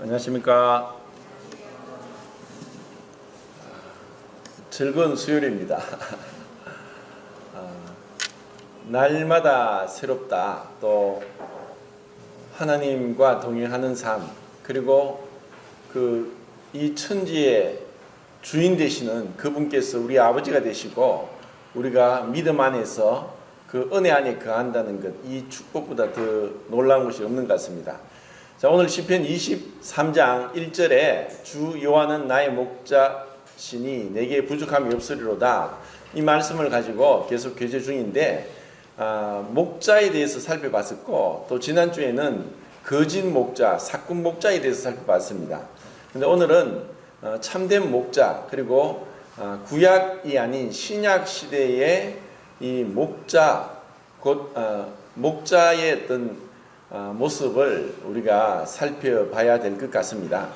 안녕하십니까. 즐거운 수요일입니다. 날마다 새롭다. 또 하나님과 동행하는 삶, 그리고 이 천지의 주인 되시는 그분께서 우리 아버지가 되시고 우리가 믿음 안에서 그 은혜 안에 거한다는 것, 이 축복보다 더 놀라운 것이 없는 것 같습니다. 자, 오늘 시편 23장 1절에 주 여호와는 나의 목자시니 내게 부족함이 없으리로다, 이 말씀을 가지고 계속 교제 중인데, 목자에 대해서 살펴봤었고, 또 지난주에는 거짓 목자, 사꾼 목자에 대해서 살펴봤습니다. 근데 오늘은 참된 목자, 그리고 구약이 아닌 신약 시대의 이 목자, 곧 목자의 어떤 모습을 우리가 살펴봐야 될 것 같습니다.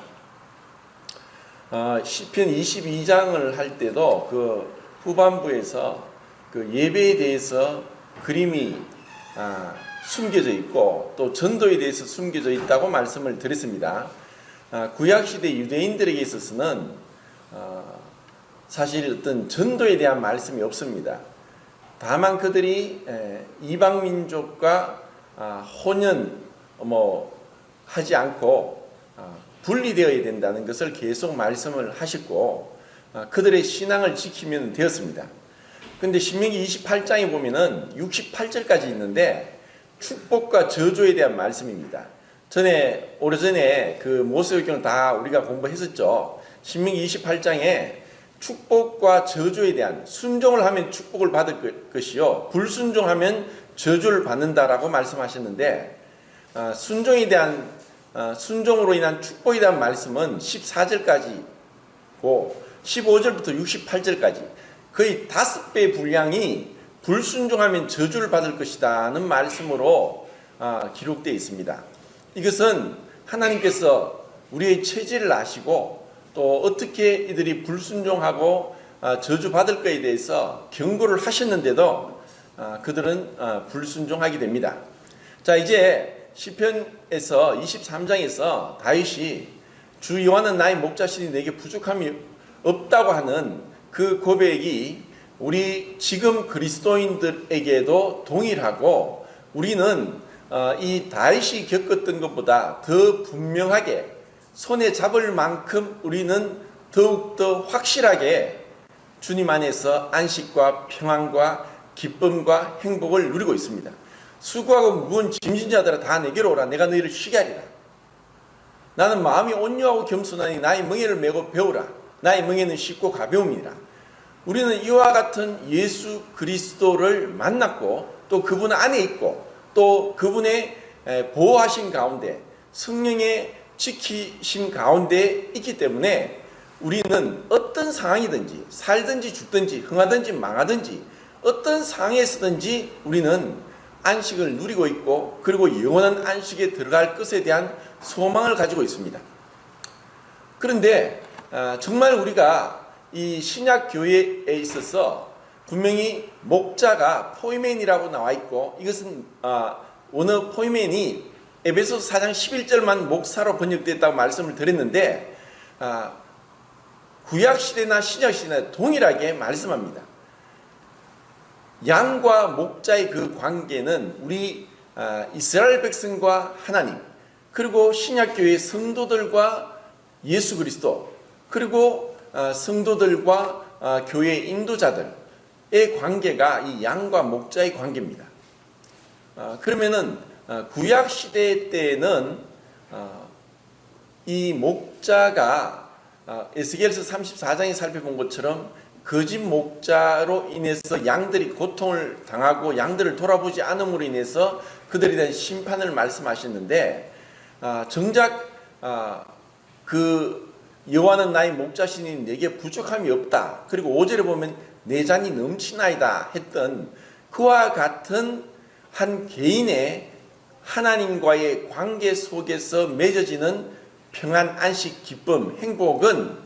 시편 22장을 할 때도 그 후반부에서 그 예배에 대해서 그림이 숨겨져 있고 또 전도에 대해서 숨겨져 있다고 말씀을 드렸습니다. 구약시대 유대인들에게 있어서는 사실 어떤 전도에 대한 말씀이 없습니다. 다만 그들이 이방민족과 혼연 하지 않고 분리되어야 된다는 것을 계속 말씀을 하셨고, 그들의 신앙을 지키면 되었습니다. 근데 신명기 28장에 보면은 68절까지 있는데 축복과 저주에 대한 말씀입니다. 오래전에 그 모세오경을 다 우리가 공부했었죠. 신명기 28장에 축복과 저주에 대한, 순종을 하면 축복을 받을 것이요 불순종하면 저주를 받는다라고 말씀하셨는데, 순종으로 인한 축복에 대한 말씀은 14절까지고 15절부터 68절까지 거의 5배 분량이 불순종하면 저주를 받을 것이다는 말씀으로 기록되어 있습니다. 이것은 하나님께서 우리의 체질을 아시고 또 어떻게 이들이 불순종하고 저주받을 것에 대해서 경고를 하셨는데도 그들은 불순종하게 됩니다. 자, 이제 시편에서 23장에서 다윗이 주 여호와는 나의 목자시니 내게 부족함이 없다고 하는 그 고백이 우리 지금 그리스도인들에게도 동일하고, 우리는 이 다윗이 겪었던 것보다 더 분명하게 손에 잡을 만큼 우리는 더욱더 확실하게 주님 안에서 안식과 평안과 기쁨과 행복을 누리고 있습니다. 수고하고 무거운 짐진 자들아 다 내게로 오라. 내가 너희를 쉬게 하리라. 나는 마음이 온유하고 겸손하니 나의 멍에를 메고 배우라. 나의 멍에는 쉽고 가벼움이라. 우리는 이와 같은 예수 그리스도를 만났고 또 그분 안에 있고 또 그분의 보호하신 가운데, 성령의 지키심 가운데 있기 때문에 우리는 어떤 상황이든지 살든지 죽든지 흥하든지 망하든지 어떤 상황에서든지 우리는 안식을 누리고 있고, 그리고 영원한 안식에 들어갈 것에 대한 소망을 가지고 있습니다. 그런데 정말 우리가 이 신약 교회에 있어서 분명히 목자가 포이멘이라고 나와 있고, 이것은 원어 포이멘이 에베소서 4장 11절만 목사로 번역됐다고 말씀을 드렸는데, 구약시대나 신약시대나 동일하게 말씀합니다. 양과 목자의 그 관계는 우리 이스라엘 백성과 하나님, 그리고 신약교회의 성도들과 예수 그리스도, 그리고 성도들과 교회의 인도자들의 관계가 이 양과 목자의 관계입니다. 그러면은 구약시대 때는 이 목자가 에스겔서 34장에 살펴본 것처럼 거짓 목자로 인해서 양들이 고통을 당하고 양들을 돌아보지 않음으로 인해서 그들에 대한 심판을 말씀하셨는데, 정작 그 여호와는 나의 목자시니 내게 부족함이 없다, 그리고 5절에 보면 내 잔이 넘치나이다 했던 그와 같은 한 개인의 하나님과의 관계 속에서 맺어지는 평안, 안식, 기쁨, 행복은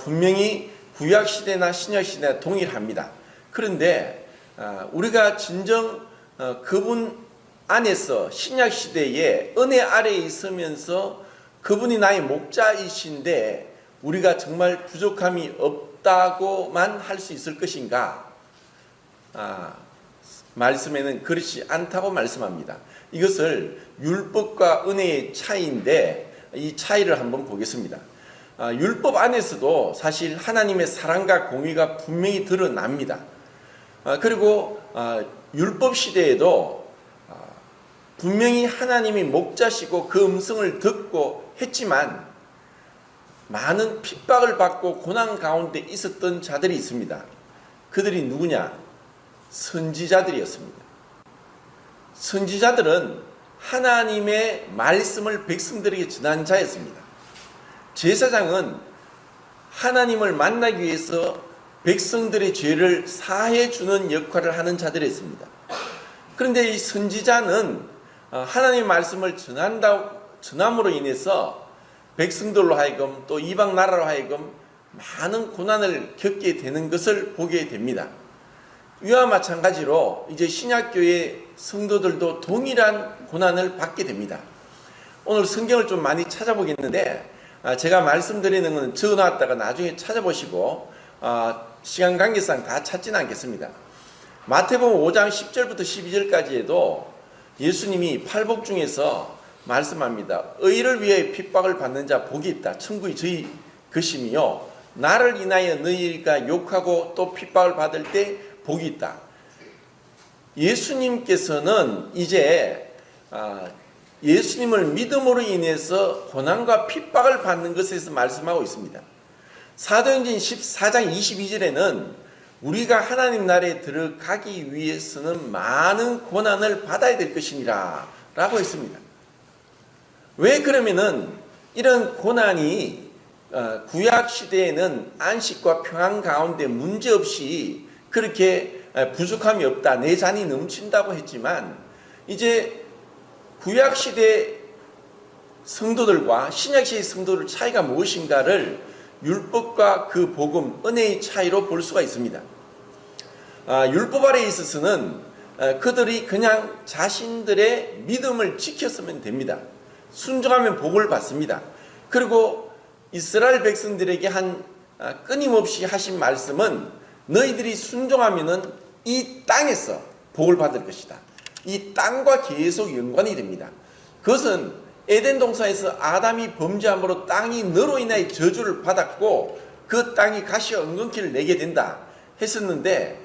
분명히 구약시대나 신약시대나 동일합니다. 그런데 우리가 진정 그분 안에서 신약시대에 은혜 아래에 있으면서 그분이 나의 목자이신데 우리가 정말 부족함이 없다고만 할 수 있을 것인가? 말씀에는 그렇지 않다고 말씀합니다. 이것을 율법과 은혜의 차이인데 이 차이를 한번 보겠습니다. 율법 안에서도 사실 하나님의 사랑과 공의가 분명히 드러납니다. 그리고 율법 시대에도 분명히 하나님이 목자시고 그 음성을 듣고 했지만 많은 핍박을 받고 고난 가운데 있었던 자들이 있습니다. 그들이 누구냐? 선지자들이었습니다. 선지자들은 하나님의 말씀을 백성들에게 전한 자였습니다. 제사장은 하나님을 만나기 위해서 백성들의 죄를 사해 주는 역할을 하는 자들이었습니다. 그런데 이 선지자는 하나님의 말씀을 전함으로 인해서 백성들로 하여금 또 이방 나라로 하여금 많은 고난을 겪게 되는 것을 보게 됩니다. 이와 마찬가지로 이제 신약교회 성도들도 동일한 고난을 받게 됩니다. 오늘 성경을 좀 많이 찾아보겠는데 제가 말씀드리는 것은 적어놨다가 나중에 찾아보시고 시간 관계상 다 찾지는 않겠습니다. 마태복음 5장 10절부터 12절까지에도 예수님이 팔복 중에서 말씀합니다. 의를 위해 핍박을 받는 자 복이 있다. 천국이 저희 것임이요. 나를 인하여 너희가 욕하고 또 핍박을 받을 때 복이 있다. 예수님께서는 이제 예수님을 믿음으로 인해서 고난과 핍박을 받는 것에서 말씀하고 있습니다. 사도행전 14장 22절에는 우리가 하나님 나라에 들어가기 위해서는 많은 고난을 받아야 될 것이니라 라고 했습니다. 왜 그러면은 이런 고난이 구약 시대에는 안식과 평안 가운데 문제없이 그렇게 부족함이 없다, 내 잔이 넘친다고 했지만 이제 구약 시대 성도들과 신약 시대 성도들 차이가 무엇인가를 율법과 그 복음, 은혜의 차이로 볼 수가 있습니다. 율법 아래에 있어서는 그들이 그냥 자신들의 믿음을 지켰으면 됩니다. 순종하면 복을 받습니다. 그리고 이스라엘 백성들에게 끊임없이 하신 말씀은 너희들이 순종하면은 이 땅에서 복을 받을 것이다. 이 땅과 계속 연관이 됩니다. 그것은 에덴 동산에서 아담이 범죄함으로 땅이 너로 인하여 저주를 받았고 그 땅이 가시와 은근키를 내게 된다 했었는데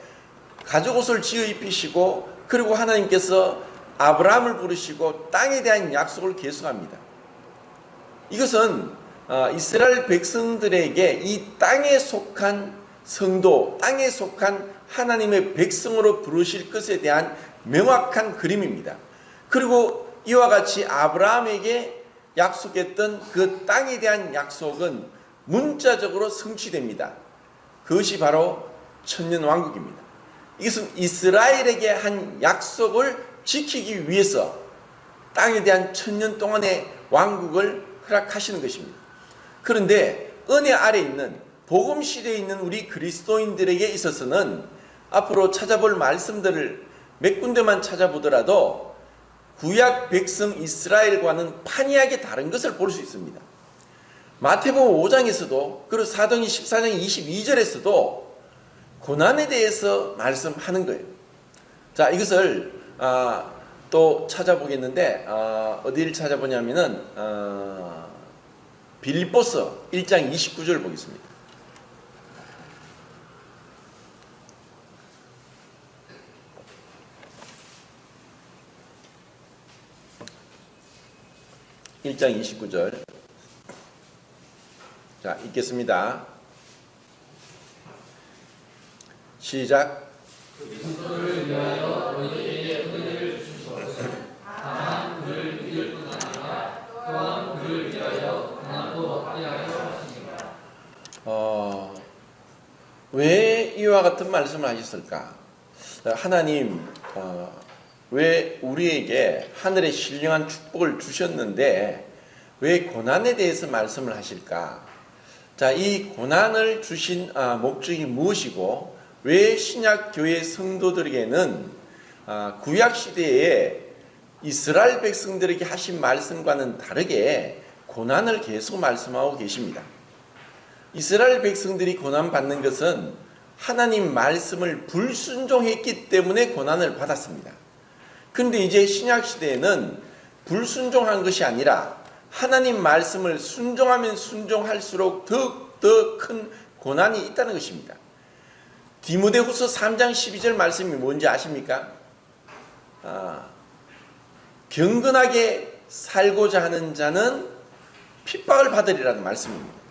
가죽옷을 지어 입히시고 그리고 하나님께서 아브라함을 부르시고 땅에 대한 약속을 계속합니다. 이것은 이스라엘 백성들에게 이 땅에 속한 성도, 땅에 속한 하나님의 백성으로 부르실 것에 대한 명확한 그림입니다. 그리고 이와 같이 아브라함에게 약속했던 그 땅에 대한 약속은 문자적으로 성취됩니다. 그것이 바로 천년왕국입니다. 이것은 이스라엘에게 한 약속을 지키기 위해서 땅에 대한 천년 동안의 왕국을 허락하시는 것입니다. 그런데 은혜 아래 있는 복음 시대에 있는 우리 그리스도인들에게 있어서는 앞으로 찾아볼 말씀들을 몇 군데만 찾아보더라도 구약 백성 이스라엘과는 판이하게 다른 것을 볼 수 있습니다. 마태복음 5장에서도 그리고 사도행전 14장 22절에서도 고난에 대해서 말씀하는 거예요. 자, 이것을 또 찾아보겠는데 어디를 찾아보냐면은 빌립보서 1장 29절 보겠습니다. (1장 29절) 자, 읽겠습니다. 시작. 그리스도를 위하여 너희에게 은혜를 주시옵소서. 다만 그를 믿을 뿐 아니라 또한 그를 위하여 고난도 받게 하려 하시니라. 왜 이와 같은 말씀을 하셨을까? 하나님 왜 우리에게 하늘의 신령한 축복을 주셨는데 왜 고난에 대해서 말씀을 하실까? 자, 이 고난을 주신 목적이 무엇이고 왜 신약 교회 성도들에게는 구약 시대에 이스라엘 백성들에게 하신 말씀과는 다르게 고난을 계속 말씀하고 계십니다. 이스라엘 백성들이 고난받는 것은 하나님 말씀을 불순종했기 때문에 고난을 받았습니다. 그런데 이제 신약시대에는 불순종한 것이 아니라 하나님 말씀을 순종하면 순종할수록 더 큰 고난이 있다는 것입니다. 디모데후서 3장 12절 말씀이 뭔지 아십니까? 경건하게 살고자 하는 자는 핍박을 받으리라는 말씀입니다.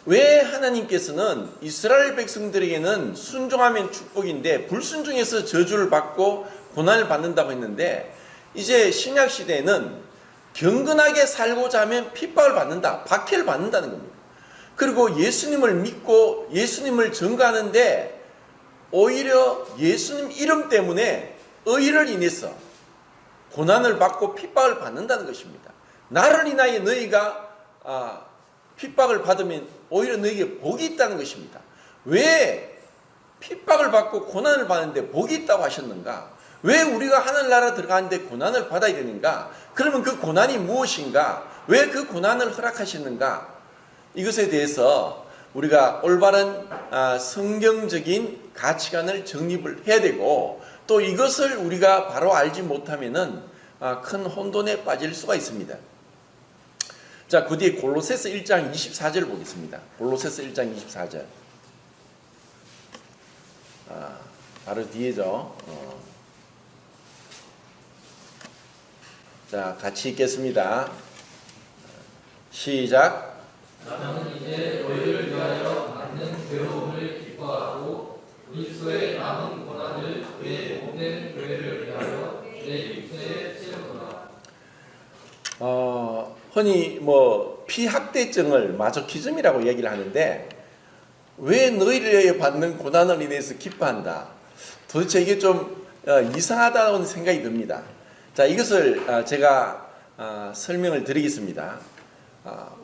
왜 하나님께서는 이스라엘 백성들에게는 순종하면 축복인데 불순종해서 저주를 받고 고난을 받는다고 했는데, 이제 신약시대에는 경건하게 살고자 하면 핍박을 받는다, 박해를 받는다는 겁니다. 그리고 예수님을 믿고 예수님을 전가하는데 오히려 예수님 이름 때문에 의를 인해서 고난을 받고 핍박을 받는다는 것입니다. 나를 인하여 너희가 핍박을 받으면 오히려 너희에게 복이 있다는 것입니다. 왜 핍박을 받고 고난을 받는데 복이 있다고 하셨는가? 왜 우리가 하늘나라 들어가는데 고난을 받아야 되는가? 그러면 그 고난이 무엇인가? 왜 그 고난을 허락하셨는가? 이것에 대해서 우리가 올바른 성경적인 가치관을 정립을 해야 되고, 또 이것을 우리가 바로 알지 못하면은 큰 혼돈에 빠질 수가 있습니다. 자, 그 뒤에 골로새서 1장 24절 보겠습니다. 골로새서 1장 24절. 바로 뒤에죠. 자, 같이 읽겠습니다. 시작. 나는 이제 너희를 위하여 받는 괴로움을 기뻐하고 그리스도의 남은 고난을 그의 몸된 교회를 위하여 내 육체에 채우노라. 흔히 피학대증을 마조키즘이라고 얘기를 하는데, 왜 너희를 위하여 받는 고난을 인해서 기뻐한다? 도대체 이게 좀 이상하다는 생각이 듭니다. 자, 이것을 제가 설명을 드리겠습니다.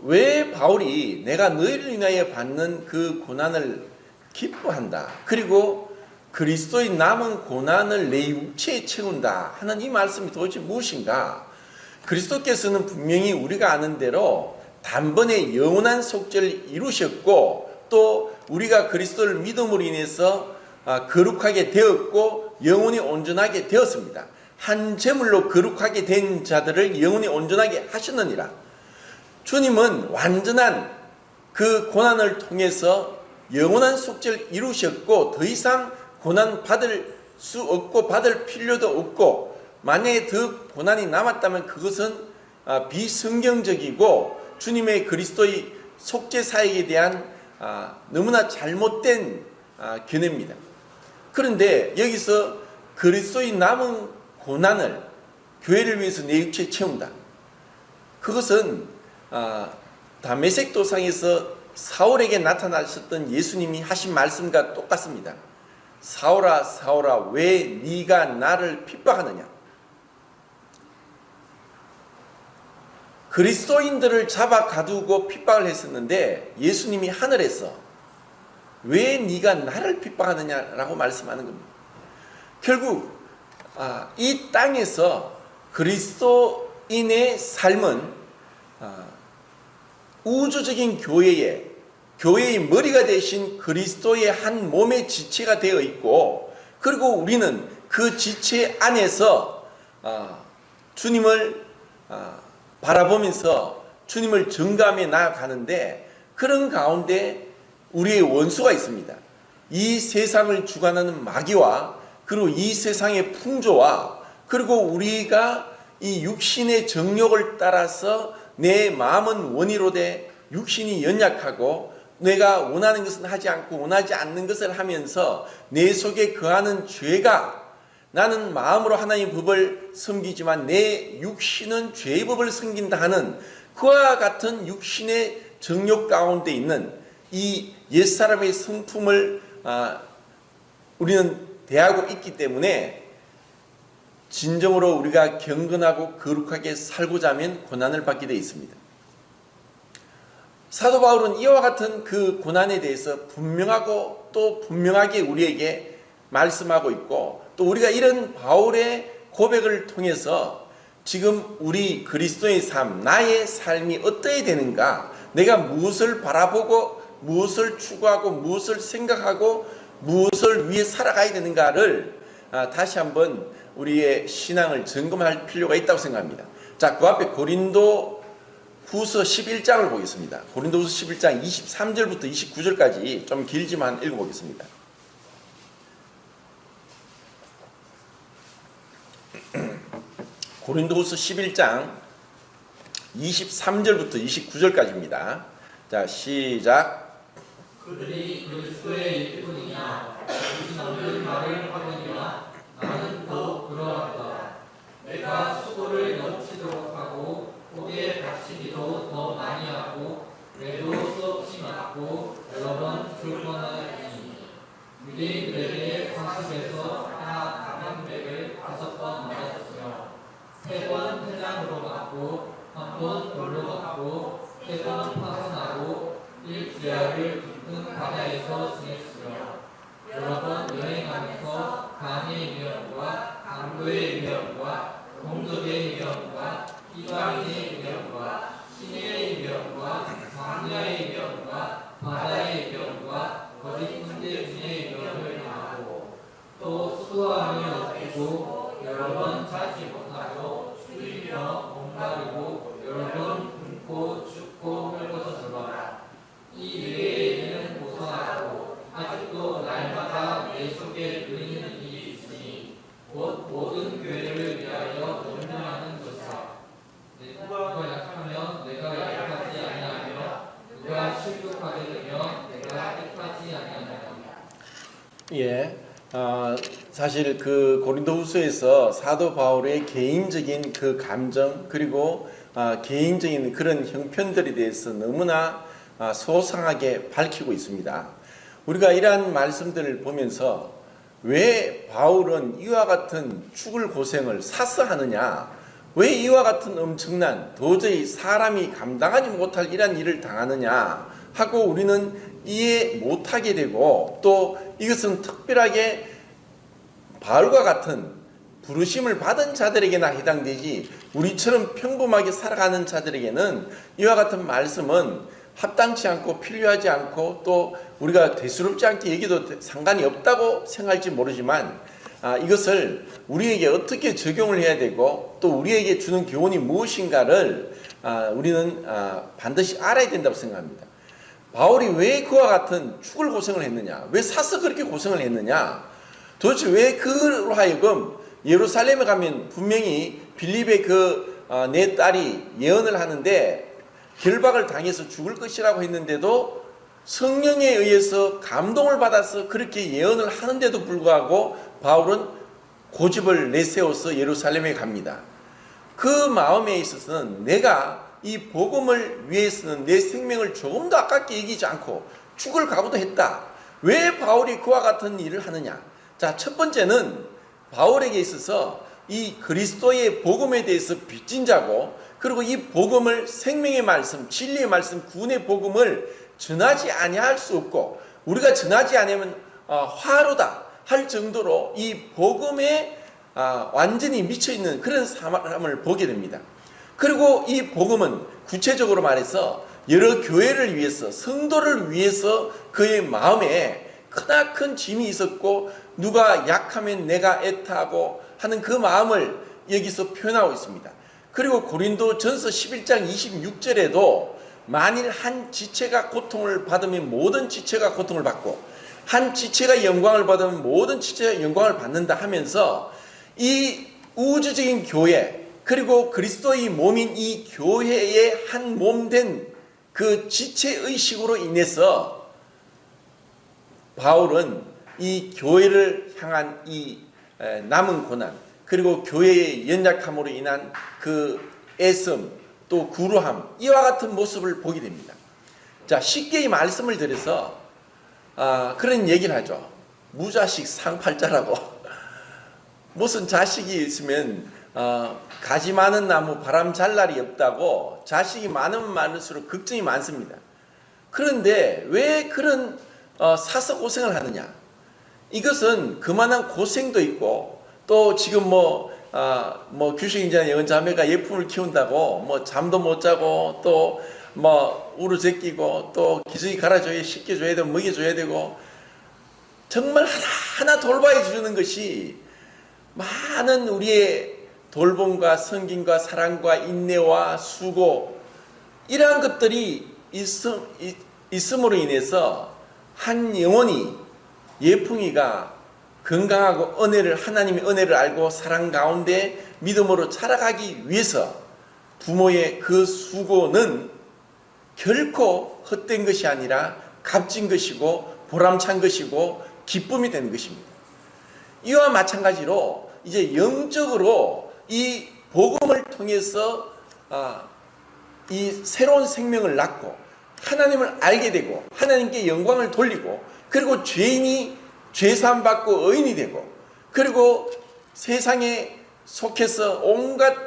왜 바울이 내가 너희를 인하여 받는 그 고난을 기뻐한다, 그리고 그리스도의 남은 고난을 내 육체에 채운다 하는 이 말씀이 도대체 무엇인가? 그리스도께서는 분명히 우리가 아는 대로 단번에 영원한 속죄를 이루셨고, 또 우리가 그리스도를 믿음으로 인해서 거룩하게 되었고 영원히 온전하게 되었습니다. 한 제물로 거룩하게 된 자들을 영원히 온전하게 하셨느니라. 주님은 완전한 그 고난을 통해서 영원한 속죄를 이루셨고, 더 이상 고난 받을 수 없고 받을 필요도 없고, 만약에 더 고난이 남았다면 그것은 비성경적이고 주님의 그리스도의 속죄 사역에 대한 너무나 잘못된 견해입니다. 그런데 여기서 그리스도의 남은 고난을 교회를 위해서 내 육체에 채운다, 그것은 다메섹 도상에서 사울에게 나타나셨던 예수님이 하신 말씀과 똑같습니다. 사울아 사울아 왜 네가 나를 핍박하느냐? 그리스도인들을 잡아 가두고 핍박을 했었는데 예수님이 하늘에서 왜 네가 나를 핍박하느냐라고 말씀하는 겁니다. 결국 이 땅에서 그리스도인의 삶은 우주적인 교회의 머리가 되신 그리스도의 한 몸의 지체가 되어 있고, 그리고 우리는 그 지체 안에서 주님을 바라보면서 주님을 증거하며 나아가는데, 그런 가운데 우리의 원수가 있습니다. 이 세상을 주관하는 마귀와, 그리고 이 세상의 풍조와, 그리고 우리가 이 육신의 정욕을 따라서 내 마음은 원이로되 육신이 연약하고 내가 원하는 것은 하지 않고 원하지 않는 것을 하면서 내 속에 거하는 죄가, 나는 마음으로 하나님의 법을 섬기지만 내 육신은 죄의 법을 섬긴다 하는 그와 같은 육신의 정욕 가운데 있는 이 옛사람의 성품을 우리는 대하고 있기 때문에 진정으로 우리가 경건하고 거룩하게 살고자 하면 고난을 받게 되어 있습니다. 사도 바울은 이와 같은 그 고난에 대해서 분명하고 또 분명하게 우리에게 말씀하고 있고, 또 우리가 이런 바울의 고백을 통해서 지금 우리 그리스도의 삶, 나의 삶이 어떠해야 되는가, 내가 무엇을 바라보고 무엇을 추구하고 무엇을 생각하고 무엇을 위해 살아가야 되는가를 다시 한번 우리의 신앙을 점검할 필요가 있다고 생각합니다. 자, 그 앞에 고린도 후서 11장을 보겠습니다. 고린도 후서 11장 23절부터 29절까지 좀 길지만 읽어보겠습니다. 고린도후서 11장 23절부터 29절까지입니다. 자, 시작. 그들이 그리스도의 일꾼이냐 무슨 없는 말을 하거니와 나는 더욱 그러하다. 내가 수고를 넘치도록 하고 혹에 다치기도 더 많이 하고 외도 수없이 맞고 여러 번 불편하였으니 유대인들에게 상습해서 하나 감염백을 5번 맞았으며 3번 회장으로 맞고 1번 돌로 맞고 3번 파선하고 1주야를 깊은 바다에서 지냈으며 여러 번 여행하면서 간의 위험과 강도의 위험과 동족의 위험과 이방인의 위험과 시내의 위험과 광야의 위험과 바다의 위험과 거짓 선지자의 위험을 당하고 또 수고함이 없고 여러 번 자지 못하고 추리며 목마르고 여러 번 굶고 춥고 헐벗어서라. 이 외에는 고사하고 아직도 날마다 내 속에 누리는 일이 있으니 곧 모든 교회를 위하여 논명하는 것이다. 누가 약하면 내가 약하지 아니하며 누가 실족하게 되면 내가 택하지 아니하며. 예, 사실 그 고린도후서에서 사도 바울의 개인적인 그 감정 그리고 개인적인 그런 형편들에 대해서 너무나 소상하게 밝히고 있습니다. 우리가 이러한 말씀들을 보면서 왜 바울은 이와 같은 죽을 고생을 사서 하느냐, 왜 이와 같은 엄청난 도저히 사람이 감당하지 못할 이러한 일을 당하느냐 하고 우리는 이해 못하게 되고, 또 이것은 특별하게 바울과 같은 부르심을 받은 자들에게나 해당되지 우리처럼 평범하게 살아가는 자들에게는 이와 같은 말씀은 합당치 않고 필요하지 않고 또 우리가 대수롭지 않게 얘기도 상관이 없다고 생각할지 모르지만 이것을 우리에게 어떻게 적용을 해야 되고 또 우리에게 주는 교훈이 무엇인가를 우리는 반드시 알아야 된다고 생각합니다. 바울이 왜 그와 같은 죽을 고생을 했느냐, 왜 사서 그렇게 고생을 했느냐, 도대체 왜 그로 하여금 예루살렘에 가면 분명히 빌립의 내 딸이 예언을 하는데 결박을 당해서 죽을 것이라고 했는데도 성령에 의해서 감동을 받아서 그렇게 예언을 하는데도 불구하고 바울은 고집을 내세워서 예루살렘에 갑니다. 그 마음에 있어서는 내가 이 복음을 위해서는 내 생명을 조금도 아깝게 여기지 않고 죽을 각오도 했다. 왜 바울이 그와 같은 일을 하느냐? 자, 첫 번째는 바울에게 있어서 이 그리스도의 복음에 대해서 빚진 자고, 그리고 이 복음을 생명의 말씀, 진리의 말씀, 구원의 복음을 전하지 아니할 수 없고 우리가 전하지 않으면 화로다 할 정도로 이 복음에 완전히 미쳐있는 그런 사람을 보게 됩니다. 그리고 이 복음은 구체적으로 말해서 여러 교회를 위해서, 성도를 위해서 그의 마음에 크나큰 짐이 있었고 누가 약하면 내가 애타하고 하는 그 마음을 여기서 표현하고 있습니다. 그리고 고린도 전서 11장 26절에도 만일 한 지체가 고통을 받으면 모든 지체가 고통을 받고 한 지체가 영광을 받으면 모든 지체가 영광을 받는다 하면서 이 우주적인 교회 그리고 그리스도의 몸인 이 교회의 한 몸 된 그 지체의식으로 인해서 바울은 이 교회를 향한 이 남은 고난 그리고 교회의 연약함으로 인한 그 애씀 또 구루함 이와 같은 모습을 보게 됩니다. 자, 쉽게 이 말씀을 드려서 그런 얘기를 하죠. 무자식 상팔자라고. 무슨 자식이 있으면 가지 많은 나무 바람 잘 날이 없다고 자식이 많으면 많을수록 걱정이 많습니다. 그런데 왜 그런 사서 고생을 하느냐? 이것은 그만한 고생도 있고 또 지금 뭐 규식인자나 영은 자매가 예품을 키운다고 뭐 잠도 못 자고 또 뭐 우르제끼고 또 기저귀 갈아줘야 씻겨줘야 되고 먹여줘야 되고 정말 하나하나 돌봐해 주는 것이 많은 우리의 돌봄과 섬김과 사랑과 인내와 수고 이러한 것들이 있음으로 인해서 한 영혼이 예풍이가 건강하고 하나님의 은혜를 알고 사랑 가운데 믿음으로 자라가기 위해서 부모의 그 수고는 결코 헛된 것이 아니라 값진 것이고 보람찬 것이고 기쁨이 되는 것입니다. 이와 마찬가지로 이제 영적으로 이 복음을 통해서 이 새로운 생명을 낳고 하나님을 알게 되고 하나님께 영광을 돌리고 그리고 죄인이 죄사함 받고 의인이 되고 그리고 세상에 속해서 온갖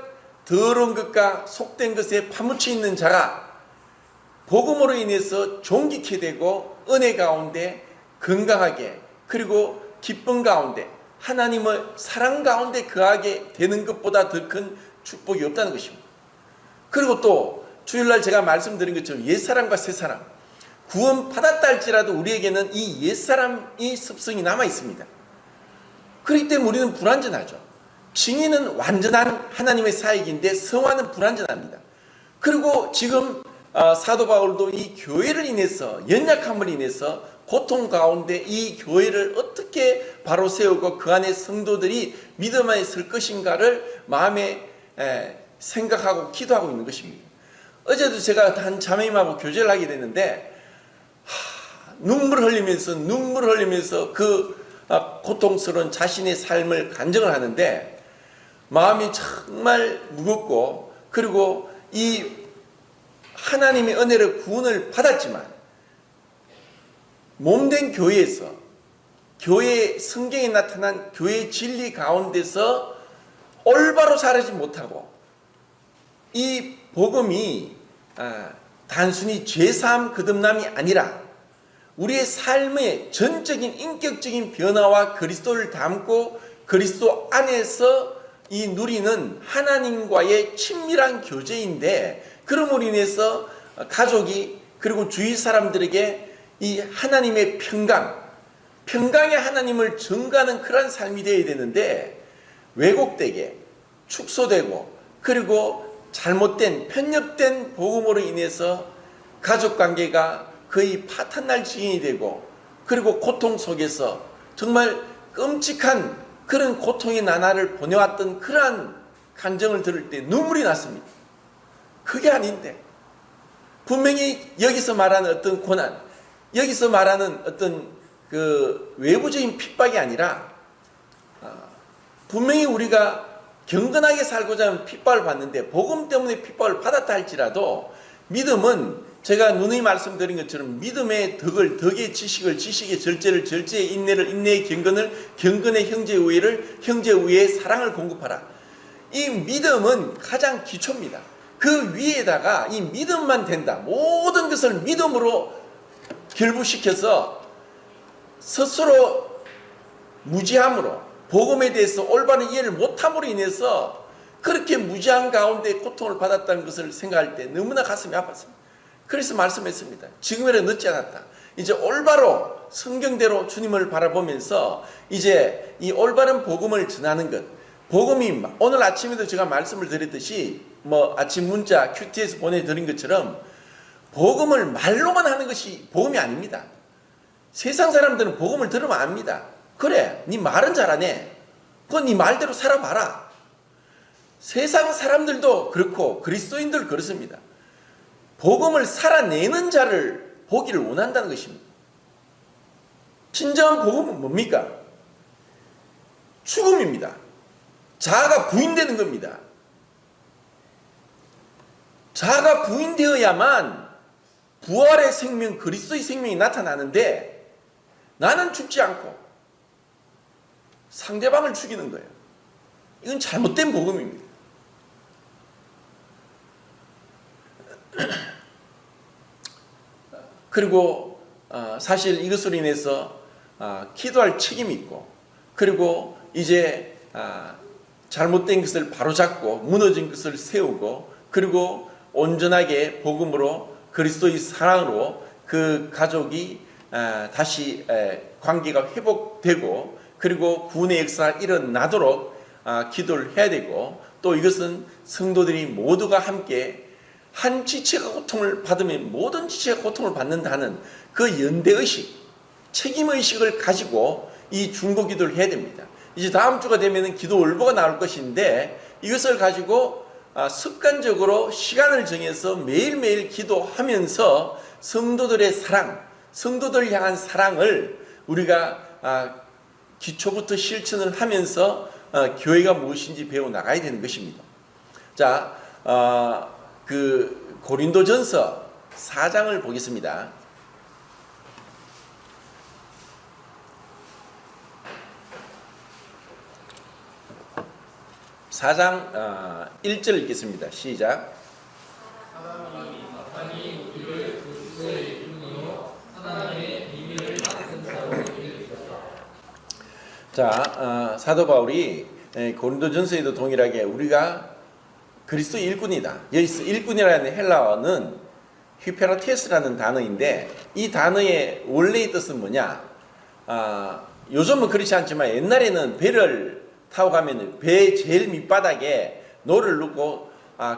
더러운 것과 속된 것에 파묻혀 있는 자가 복음으로 인해서 존귀케 되고 은혜 가운데 건강하게 그리고 기쁨 가운데 하나님의 사랑 가운데 거하게 되는 것보다 더 큰 축복이 없다는 것입니다. 그리고 또 주일날 제가 말씀드린 것처럼 옛사람과 새사람 구원 받았다 할지라도 우리에게는 이 옛사람의 습성이 남아 있습니다. 그렇기 때문에 우리는 불완전하죠. 증인은 완전한 하나님의 사역인데 성화는 불완전합니다. 그리고 지금 사도 바울도 이 교회를 인해서 연약함을 인해서 고통 가운데 이 교회를 어떻게 바로 세우고 그 안에 성도들이 믿음 안에 설 것인가를 마음에 생각하고 기도하고 있는 것입니다. 어제도 제가 한 자매님하고 교제를 하게 됐는데 눈물을 흘리면서 그 고통스러운 자신의 삶을 간증을 하는데 마음이 정말 무겁고 그리고 이 하나님의 은혜를 구원을 받았지만 몸된 교회에서 교회 성경에 나타난 교회 진리 가운데서 올바로 살지 못하고 이 복음이 단순히 죄사함 거듭남이 아니라 우리의 삶의 전적인 인격적인 변화와 그리스도를 담고 그리스도 안에서 이 누리는 하나님과의 친밀한 교제인데 그럼으로 인해서 가족이 그리고 주위 사람들에게 이 하나님의 평강의 하나님을 전가하는 그런 삶이 되어야 되는데 왜곡되게 축소되고 그리고 잘못된 편협된 복음으로 인해서 가족관계가 거의 파탄날 지경이 되고 그리고 고통 속에서 정말 끔찍한 그런 고통의 나날을 보내왔던 그러한 감정을 들을 때 눈물이 났습니다. 그게 아닌데 분명히 여기서 말하는 어떤 고난 여기서 말하는 어떤 그 외부적인 핍박이 아니라 분명히 우리가 경건하게 살고자 하면 핍박을 받는데 복음 때문에 핍박을 받았다 할지라도 믿음은 제가 누누이 말씀드린 것처럼 믿음의 덕의 지식을 지식의 절제를 절제의 인내를 인내의 경건의 형제 우애를 형제 우애의 사랑을 공급하라. 이 믿음은 가장 기초입니다. 그 위에다가 이 믿음만 된다. 모든 것을 믿음으로 결부시켜서 스스로 무지함으로 복음에 대해서 올바른 이해를 못함으로 인해서 그렇게 무지한 가운데 고통을 받았다는 것을 생각할 때 너무나 가슴이 아팠습니다. 그래서 말씀했습니다. 지금이라도 늦지 않았다. 이제 올바로 성경대로 주님을 바라보면서 이제 이 올바른 복음을 전하는 것. 복음이 오늘 아침에도 제가 말씀을 드렸듯이 뭐 아침 문자 큐티에서 보내드린 것처럼 복음을 말로만 하는 것이 복음이 아닙니다. 세상 사람들은 복음을 들으면 압니다. 그래, 네 말은 잘하네. 그건 네 말대로 살아봐라. 세상 사람들도 그렇고 그리스도인들 그렇습니다. 복음을 살아내는 자를 보기를 원한다는 것입니다. 진정한 복음은 뭡니까? 죽음입니다. 자아가 부인되는 겁니다. 자아가 부인되어야만 부활의 생명, 그리스도의 생명이 나타나는데 나는 죽지 않고 상대방을 죽이는 거예요. 이건 잘못된 복음입니다. 그리고 사실 이것으로 인해서 기도할 책임이 있고 그리고 이제 잘못된 것을 바로잡고 무너진 것을 세우고 그리고 온전하게 복음으로 그리스도의 사랑으로 그 가족이 다시 관계가 회복되고 그리고 구원의 역사가 일어나도록 기도를 해야 되고 또 이것은 성도들이 모두가 함께 한 지체가 고통을 받으면 모든 지체가 고통을 받는다는 그 연대의식, 책임의식을 가지고 이 중보 기도를 해야 됩니다. 이제 다음 주가 되면 기도 월보가 나올 것인데 이것을 가지고 습관적으로 시간을 정해서 매일매일 기도하면서 성도들의 사랑, 성도들 향한 사랑을 우리가 기초부터 실천을 하면서 교회가 무엇인지 배워 나가야 되는 것입니다. 자, 그 고린도전서 4장을 보겠습니다. 4장 1절 읽겠습니다. 시작. 자, 사도 바울이 고린도전서에도 동일하게 우리가 그리스도의 일꾼이다. 여기서 일꾼이라는 헬라어는 휘페라테스라는 단어인데 이 단어의 원래의 뜻은 뭐냐? 요즘은 그렇지 않지만 옛날에는 배를 타고 가면 배 제일 밑바닥에 노를 넣고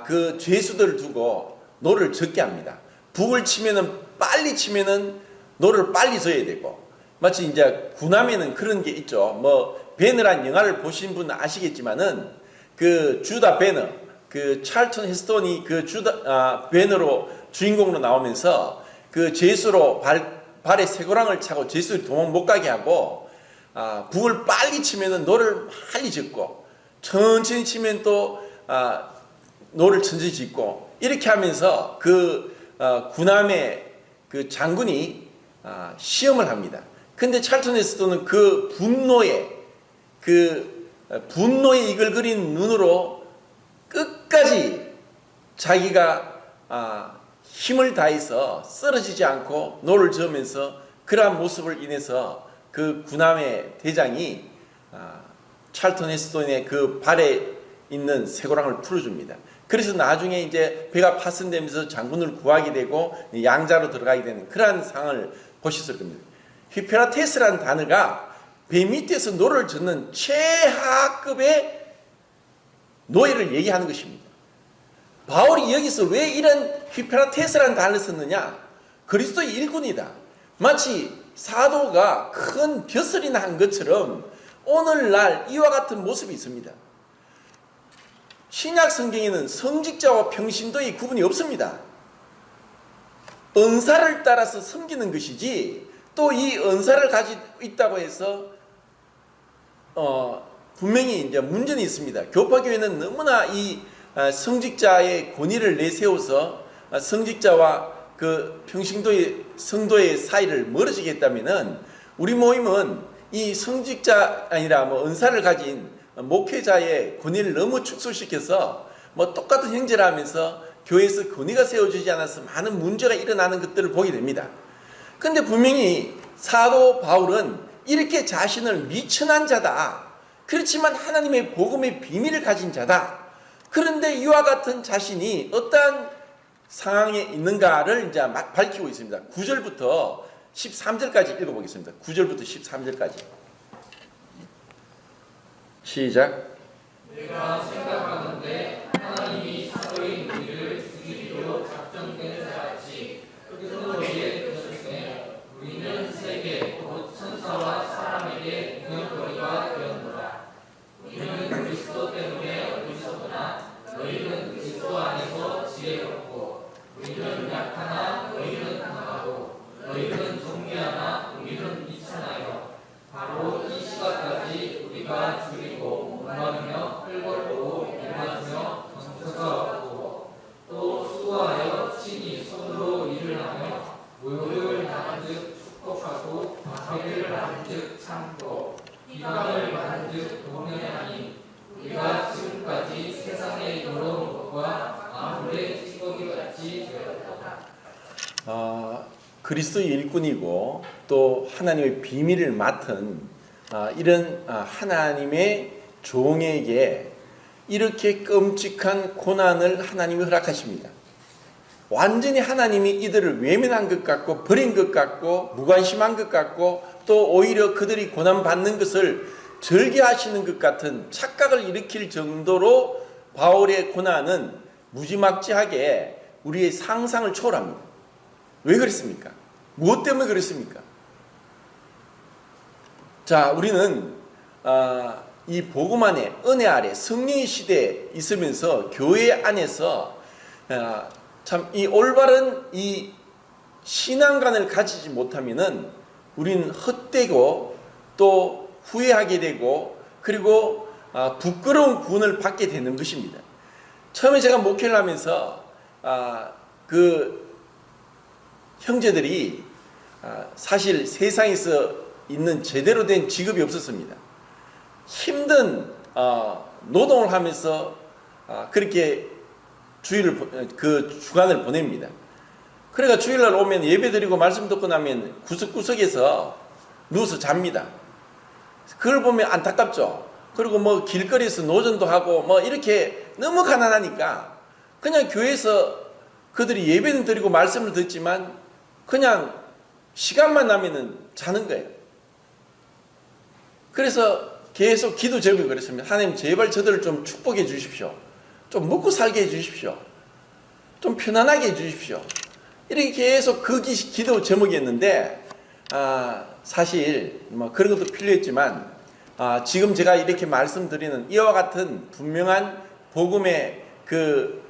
그 죄수들을 두고 노를 젓게 합니다. 북을 치면은 빨리 치면은 노를 빨리 져야 되고 마치 이제 군함에는 그런 게 있죠. 뭐 배너란 영화를 보신 분 아시겠지만은 그 주다 배너 그 찰턴 헤스턴이 그 주다 배너로 주인공으로 나오면서 그 죄수로 발에 쇠고랑을 차고 죄수들이 도망 못 가게 하고 북을 빨리 치면은 노를 빨리 젓고 천천히 치면 또 노를 천천히 젓고 이렇게 하면서 그 군함의 그 장군이 시험을 합니다. 근데 찰턴 헤스턴은 그 분노에 이글거린 눈으로 끝까지 자기가 힘을 다해서 쓰러지지 않고 노를 저으면서 그러한 모습을 인해서 그 군함의 대장이 찰턴 헤스턴의 그 발에 있는 쇠고랑을 풀어줍니다. 그래서 나중에 이제 배가 파손되면서 장군을 구하게 되고 양자로 들어가게 되는 그러한 상황을 보셨을 겁니다. 휘페라테스라는 단어가 배 밑에서 노를 젓는 최하급의 노예를 얘기하는 것입니다. 바울이 여기서 왜 이런 휘페라테스라는 단어를 썼느냐? 그리스도의 일꾼이다. 마치 사도가 큰 벼슬이나 한 것처럼 오늘날 이와 같은 모습이 있습니다. 신약 성경에는 성직자와 평신도의 구분이 없습니다. 은사를 따라서 섬기는 것이지 또 이 은사를 가지고 있다고 해서 분명히 이제 문제는 있습니다. 교파교회는 너무나 이 성직자의 권위를 내세워서 성직자와 그 평신도의 성도의 사이를 멀어지게 했다면은 우리 모임은 이 성직자 아니라 뭐 은사를 가진 목회자의 권위를 너무 축소시켜서 뭐 똑같은 형제라 하면서 교회에서 권위가 세워지지 않아서 많은 문제가 일어나는 것들을 보게 됩니다. 근데 분명히 사도 바울은 이렇게 자신을 미천한 자다. 그렇지만 하나님의 복음의 비밀을 가진 자다. 그런데 이와 같은 자신이 어떠한 상황에 있는가를 이제 막 밝히고 있습니다. 9절부터 13절까지 읽어보겠습니다. 9절부터 13절까지. 시작. 내가 생각하는데 하나님이 사도인 우리를 죽이기로 작정된 자같이 그들의 뜻에 우리는 세계 곧 천사와 사람에게 능력거리가 되었노라. 우리는 그리스도 때문에 어리석으나 너희는 그리스도 안에서 지혜롭고 우리는 약하나 너희는 강하고 너희는 존귀하나 우리는 미천하여 바로 이 시간까지 우리가 줄이고 원하며 헐벗고 일하며 정서하고 또 수고하여 친히 손으로 일을 하며 모욕을 받은즉 축복하고 박해를 받은즉 참고 비방을 받은즉 동면하니 우리가 지금까지 세상에 이뤄온 것과 아무래 찌꺼기 같이 되었다. 그리스도의 일꾼이고 또 하나님의 비밀을 맡은 이런 하나님의 종에게 이렇게 끔찍한 고난을 하나님이 허락하십니다. 완전히 하나님이 이들을 외면한 것 같고 버린 것 같고 무관심한 것 같고 또 오히려 그들이 고난받는 것을 즐겨하시는 것 같은 착각을 일으킬 정도로 바울의 고난은 무지막지하게 우리의 상상을 초월합니다. 왜 그랬습니까? 무엇 때문에 그랬습니까? 자, 우리는 이 복음 안에 은혜 아래 성령의 시대에 있으면서 교회 안에서 참 이 올바른 이 신앙관을 가지지 못하면은 우리는 헛되고 또 후회하게 되고 그리고 부끄러운 구원을 받게 되는 것입니다. 처음에 제가 목회를 하면서 그 형제들이 사실 세상에서 있는 제대로 된 직업이 없었습니다. 힘든 노동을 하면서 그렇게 주간을 보냅니다. 그러니까 주일날 오면 예배 드리고 말씀 듣고 나면 구석구석에서 누워서 잡니다. 그걸 보면 안타깝죠. 그리고 뭐 길거리에서 노전도 하고 뭐 이렇게 너무 가난하니까 그냥 교회에서 그들이 예배는 드리고 말씀을 듣지만 그냥 시간만 나면은 자는 거예요. 그래서 계속 기도 제목이 그랬습니다. 하나님 제발 저들을 좀 축복해 주십시오. 좀 먹고 살게 해 주십시오. 좀 편안하게 해 주십시오. 이렇게 계속 그 기도 제목이었는데 사실 뭐 그런 것도 필요했지만 지금 제가 이렇게 말씀드리는 이와 같은 분명한 복음의 그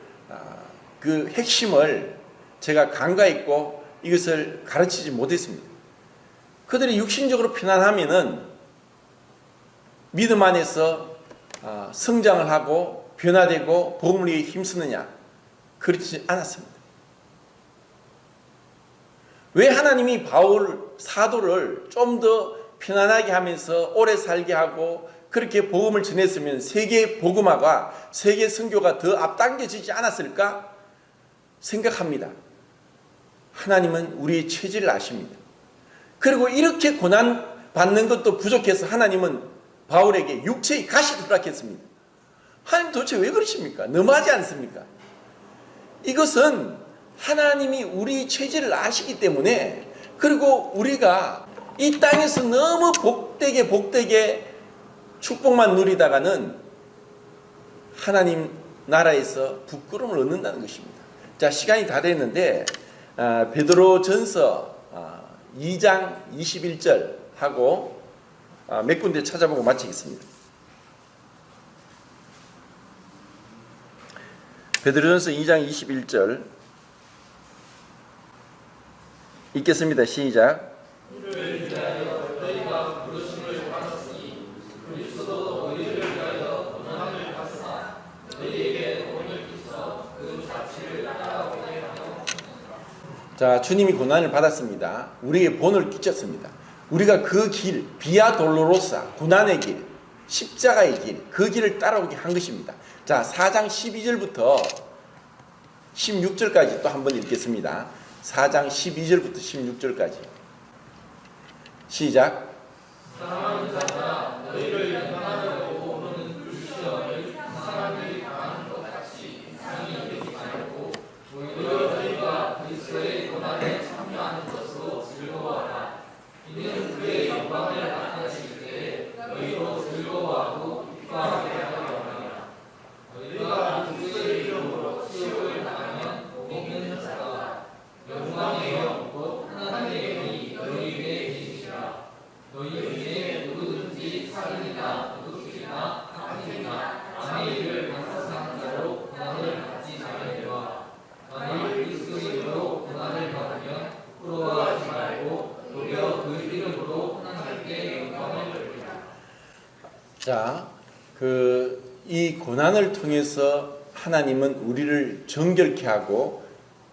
핵심을 제가 간과했고 이것을 가르치지 못했습니다. 그들이 육신적으로 편안하면은 믿음 안에서 성장을 하고 변화되고 복음을 위해 힘쓰느냐? 그렇지 않았습니다. 왜 하나님이 바울 사도를 좀 더 편안하게 하면서 오래 살게 하고 그렇게 복음을 전했으면 세계 복음화가 세계 선교가 더 앞당겨지지 않았을까 생각합니다. 하나님은 우리의 체질을 아십니다. 그리고 이렇게 고난 받는 것도 부족해서 하나님은 바울에게 육체의 가시를 허락했습니다. 하나님 도대체 왜 그러십니까? 너무하지 않습니까? 이것은 하나님이 우리 체질을 아시기 때문에 그리고 우리가 이 땅에서 너무 복되게 축복만 누리다가는 하나님 나라에서 부끄러움을 얻는다는 것입니다. 자, 시간이 다 됐는데 베드로전서 2장 21절 하고 몇 군데 찾아보고 마치겠습니다. 베드로전서 2장 21절 읽겠습니다. 시작. 자, 주님이 고난을 받았습니다. 우리에게 본을 끼쳤습니다. 우리가 그 길, 비아 돌로로사, 고난의 길, 십자가의 길, 그 길을 따라오게 한 것입니다. 자, 4장 12절부터 16절까지 또 한번 읽겠습니다. 4장 12절부터 16절까지 시작. 사랑하는 자들아, 너희를 연단하려고 오는 그 시험을 사람들이 당하는 것 같이 이상히 여기지 말고 오히려 너희가 그리스도의 고난에 참여하는 것으로 즐거워하라. 이는 그의 영광을 나타내실 때에 너희도 즐거워하고 기뻐하게 하려 함이라. 너희가 그리스도의 이름으로 시험을 당하면 복있는 자가 영광의 영 곧 하나님의 영이 너희에게 계시리라. 너희 중에 누구든지 살인이나 도둑질이나 학대나 남의 일을 반사하는 자로 고난을 받지 말아야. 만일 그리스도인으로 고난을 받으면 부러워하지 말고 오히려 그 이름으로 하나님께 영광을 돌리라. 자, 이 고난을 통해서 하나님은 우리를 정결케 하고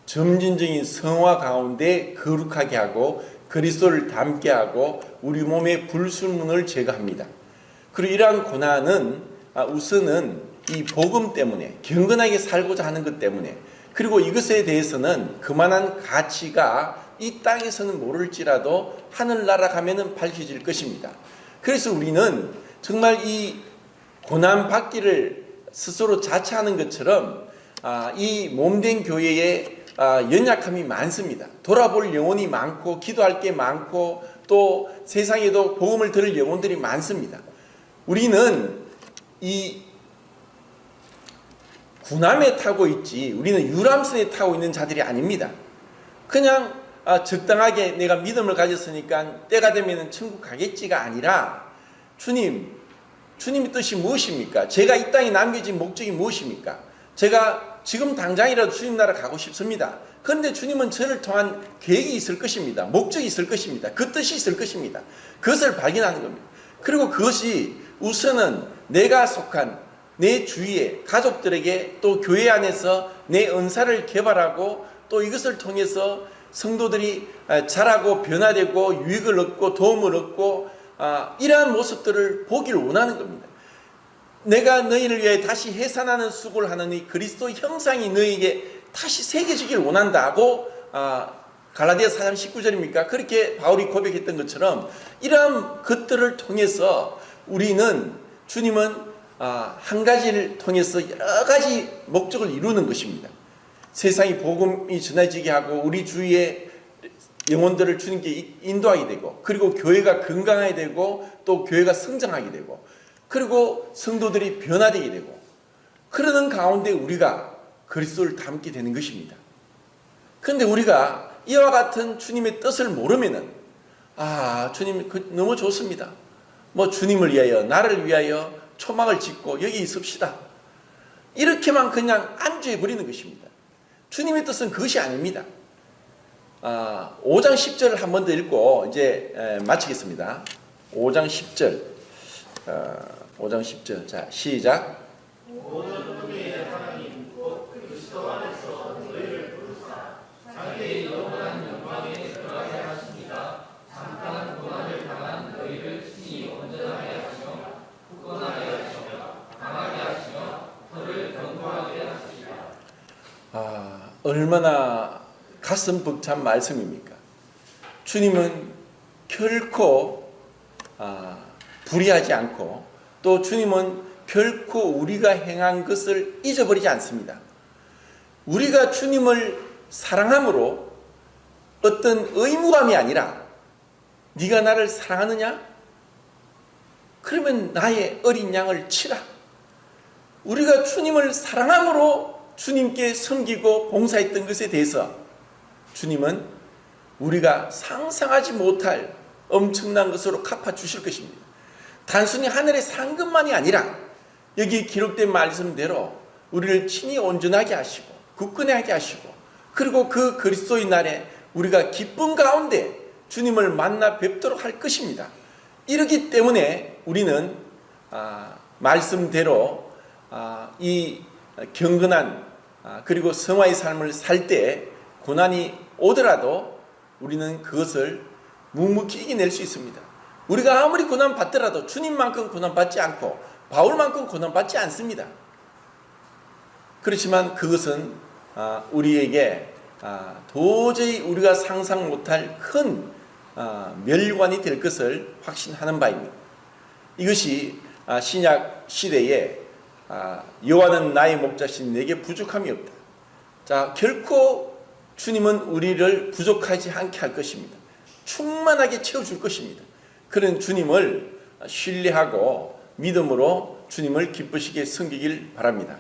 점진적인 성화 가운데 거룩하게 하고 그리스도를 닮게 하고 우리 몸의 불순물을 제거합니다. 그리고 이러한 고난은 우선은 이 복음 때문에 경건하게 살고자 하는 것 때문에 그리고 이것에 대해서는 그만한 가치가 이 땅에서는 모를지라도 하늘나라 가면은 밝혀질 것입니다. 그래서 우리는 정말 이 고난 받기를 스스로 자처하는 것처럼 이 몸된 교회에 연약함이 많습니다. 돌아볼 영혼이 많고 기도할 게 많고 또 세상에도 복음을 들을 영혼들이 많습니다. 우리는 이 구남에 타고 있지 우리는 유람선에 타고 있는 자들이 아닙니다. 그냥 적당하게 내가 믿음을 가졌으니까 때가 되면 천국 가겠지가 아니라 주님의 뜻이 무엇입니까? 제가 이 땅에 남겨진 목적이 무엇입니까? 제가 지금 당장이라도 주님 나라 가고 싶습니다. 그런데 주님은 저를 통한 계획이 있을 것입니다. 목적이 있을 것입니다. 그 뜻이 있을 것입니다. 그것을 발견하는 겁니다. 그리고 그것이 우선은 내가 속한 내 주위에 가족들에게 또 교회 안에서 내 은사를 개발하고 또 이것을 통해서 성도들이 자라고 변화되고 유익을 얻고 도움을 얻고 이러한 모습들을 보기를 원하는 겁니다. 내가 너희를 위해 다시 해산하는 수고를 하느니 그리스도 형상이 너희에게 다시 새겨지길 원한다고 갈라디아 4장 19절입니까? 그렇게 바울이 고백했던 것처럼 이러한 것들을 통해서 주님은 한 가지를 통해서 여러 가지 목적을 이루는 것입니다. 세상이 복음이 전해지게 하고 우리 주위에 영혼들을 주님께 인도하게 되고 그리고 교회가 건강하게 되고 또 교회가 성장하게 되고 그리고 성도들이 변화되게 되고 그러는 가운데 우리가 그리스도를 닮게 되는 것입니다. 그런데 우리가 이와 같은 주님의 뜻을 모르면은 주님 너무 좋습니다. 주님을 위하여 나를 위하여 초막을 짓고 여기 있읍시다. 이렇게만 그냥 안주해 버리는 것입니다. 주님의 뜻은 그것이 아닙니다. 5장 10절을 한 번 더 읽고 이제 마치겠습니다. 5장 10절. 5장 10절. 자, 시작. 모든 우리의 하나님 곧 그리스도 안에서 너희를 부르사 자기의 영원한 영광에 들어가게 하십니다. 잠깐 고난을 당한 너희를 친히 온전하게 하시며 굳건하게 하시며 강하게 하시며 너를 견고하게 하시리라. 얼마나 가슴 벅찬 말씀입니까? 주님은 결코 불의하지 않고 또 주님은 결코 우리가 행한 것을 잊어버리지 않습니다. 우리가 주님을 사랑함으로 어떤 의무감이 아니라 네가 나를 사랑하느냐? 그러면 나의 어린 양을 치라. 우리가 주님을 사랑함으로 주님께 섬기고 봉사했던 것에 대해서 주님은 우리가 상상하지 못할 엄청난 것으로 갚아주실 것입니다. 단순히 하늘의 상급만이 아니라 여기 기록된 말씀대로 우리를 친히 온전하게 하시고 굳건하게 하시고 그리고 그 그리스도의 날에 우리가 기쁨 가운데 주님을 만나 뵙도록 할 것입니다. 이렇기 때문에 우리는 말씀대로 이 경건한 그리고 성화의 삶을 살 때 고난이 오더라도 우리는 그것을 묵묵히 이겨낼 수 있습니다. 우리가 아무리 고난 받더라도 주님만큼 고난 받지 않고 바울만큼 고난 받지 않습니다. 그렇지만 그것은 우리에게 도저히 우리가 상상 못할 큰 멸관이 될 것을 확신하는 바입니다. 이것이 신약 시대에 여호와는 나의 목자신 내게 부족함이 없다. 자, 결코 주님은 우리를 부족하지 않게 할 것입니다. 충만하게 채워줄 것입니다. 그런 주님을 신뢰하고 믿음으로 주님을 기쁘시게 섬기길 바랍니다.